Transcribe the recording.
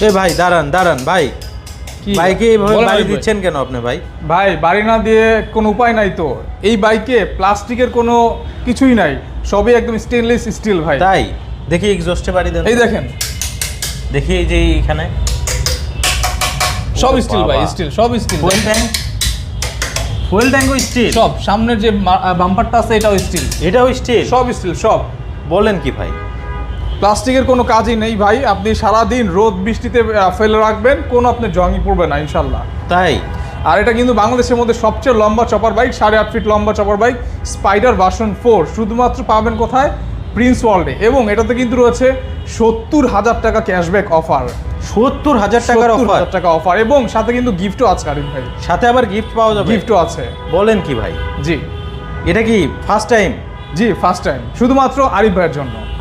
এ ভাই দাঁড়ান দাঁড়ান ভাই, বাইকে এইভাবে বাড়ি দিচ্ছেন কেন আপনি ভাই? ভাই বাড়ি না দিয়ে কোনো উপায় নাই তো। এই বাইকে প্লাস্টিকের কোনো কিছুই নাই, সবই একদম স্টেনলেস স্টিল ভাই। তাই দেখি এক্সস্টে বাড়ি দেন। এই দেখেন, দেখি এই যে এখানে সব স্টিল ভাই, স্টিল, সব স্টিল। ফুয়েল ট্যাঙ্ক, ফুয়েল ট্যাঙ্কও স্টিল। সব সামনের যে বাম্পারটা আছে এটাও স্টিল। এটাও স্টিল? সব স্টিল, সব। বলেন কি ভাই? প্লাস্টিকের কোনো কাজই নেই ভাই। আপনি সারাদিন রোদ বৃষ্টিতে ফেলে রাখবেন, কোনো আপনার জংই পড়বে না ইনশাল্লাহ। তাই? আর এটা কিন্তু বাংলাদেশের মধ্যে সবচেয়ে লম্বা চপার বাইক, 8.5 ফিট লম্বা চপার বাইক, স্পাইডার ভার্সন 4। শুধুমাত্র পাবেন কোথায়? প্রিন্স ওয়ার্ল্ডে। এবং এটাতে কিন্তু রয়েছে 70,000 টাকা ক্যাশব্যাক অফার। 70,000 টাকার অফার? 70,000 টাকা অফার, এবং সাথে কিন্তু গিফটও আছে আরিফ ভাই। সাথে আবার গিফট পাওয়া যাবে? গিফটও আছে। বলেন কি ভাই? জি। এটা কি ফার্স্ট টাইম? জি ফার্স্ট টাইম, শুধুমাত্র আরিফ ভাইয়ের জন্য।